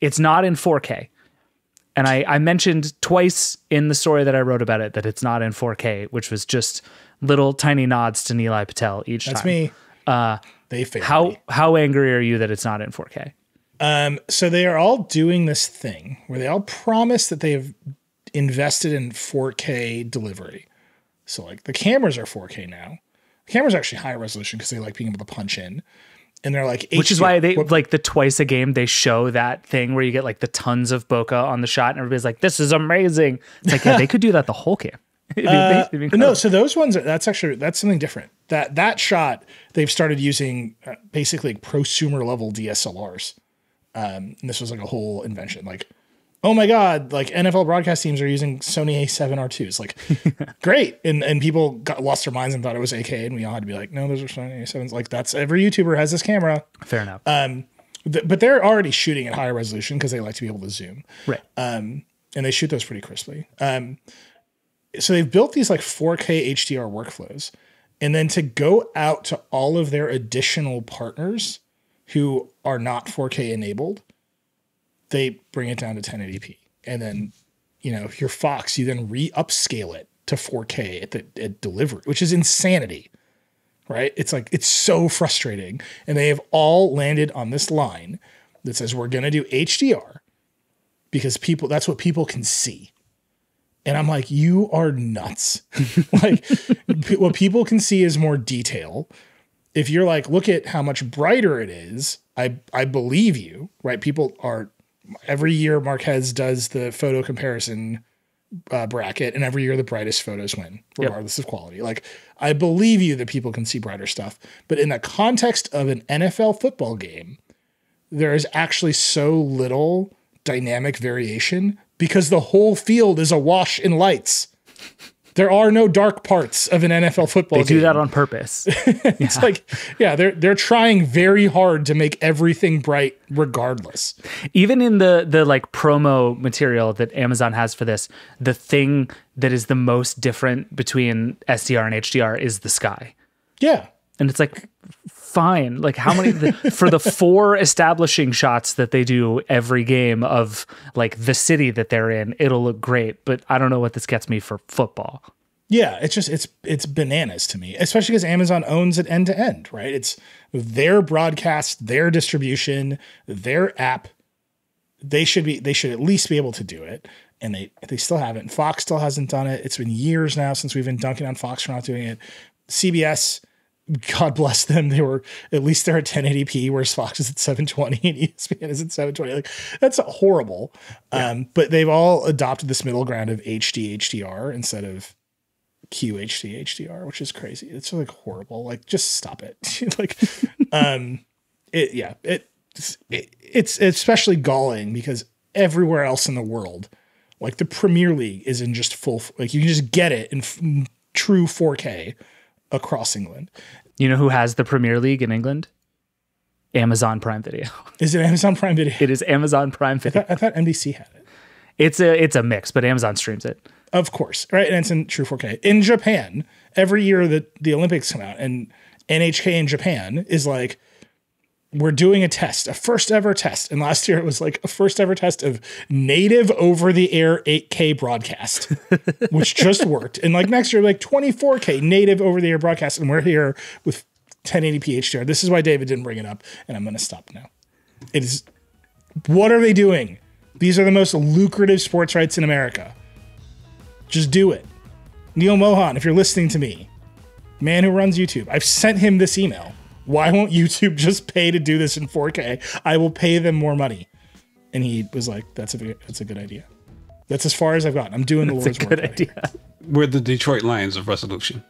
it's not in 4K. And I mentioned twice in the story that I wrote about it that it's not in 4K, which was just little tiny nods to Nilay Patel each time. That's me. They failed me. How angry are you that it's not in 4K? So they are all doing this thing where they all promise that they have invested in 4K delivery. So like the cameras are 4K now. The cameras are actually higher resolution because they like being able to punch in. And they're like, which is why they like the twice a game they show that thing where you get like the tons of bokeh on the shot and everybody's like, this is amazing. It's like, yeah, they could do that the whole game. No, so those ones that's something different. That shot they've started using basically prosumer level DSLRs. And this was like a whole invention. Like, oh my God, like NFL broadcast teams are using Sony A7 R2s. Like, great. And people lost their minds and thought it was AK. And we all had to be like, no, those are Sony A7s. Like, that's every YouTuber has this camera. Fair enough. But they're already shooting at higher resolution because they like to be able to zoom. Right. And they shoot those pretty crisply. So they've built these like 4K HDR workflows. And then to go out to all of their additional partners who are not 4K enabled, they bring it down to 1080p. And then, if you're Fox, you then upscale it to 4K at delivery, which is insanity, right? It's like, it's so frustrating. And they have all landed on this line that says, we're going to do HDR because that's what people can see. And I'm like, you are nuts. Like, what people can see is more detail. If you're like, look at how much brighter it is, I believe you, right? People are, every year Marquez does the photo comparison bracket, and every year the brightest photos win, regardless of quality. Like, I believe you that people can see brighter stuff. But in the context of an NFL football game, there is actually so little dynamic variation because the whole field is awash in lights. There are no dark parts of an NFL football game. They do that on purpose. It's like, yeah, they're trying very hard to make everything bright regardless. Even in the like promo material that Amazon has for this, the thing that is the most different between SDR and HDR is the sky. Yeah. And it's like, fine. Like, how many for the 4 establishing shots that they do every game of like the city that they're in, it'll look great. But I don't know what this gets me for football. Yeah, it's bananas to me, especially because Amazon owns it end to end, right? It's their broadcast, their distribution, their app. They should at least be able to do it. And they still haven't. Fox still hasn't done it. It's been years now since we've been dunking on Fox for not doing it. CBS, God bless them. They're at 1080p, whereas Fox is at 720 and ESPN is at 720. Like, that's horrible. Yeah. But they've all adopted this middle ground of HD HDR instead of QHD HDR, which is crazy. It's like horrible. Like, just stop it. Like, it's especially galling because everywhere else in the world, like the Premier League is in just full, like you can just get it in true 4K across England. You know who has the Premier League in England? Amazon Prime Video. Is it Amazon Prime Video? It is Amazon Prime Video. I thought NBC had it. It's a mix, but Amazon streams it. Of course, right? And it's in true 4K. In Japan, every year that the Olympics come out, and NHK in Japan is like, we're doing a test, a first ever test. And last year it was like a first ever test of native over the air 8K broadcast, which just worked. And like next year, like 24K native over the air broadcast. And we're here with 1080p HDR. This is why David didn't bring it up. And I'm going to stop now. What are they doing? These are the most lucrative sports rights in America. Just do it. Neil Mohan, if you're listening to me, man who runs YouTube, I've sent him this email. Why won't YouTube just pay to do this in 4K? I will pay them more money. And he was like, that's a good idea. That's as far as I've gotten. I'm doing the Lord's work. That's a good idea. We're the Detroit Lions of resolution.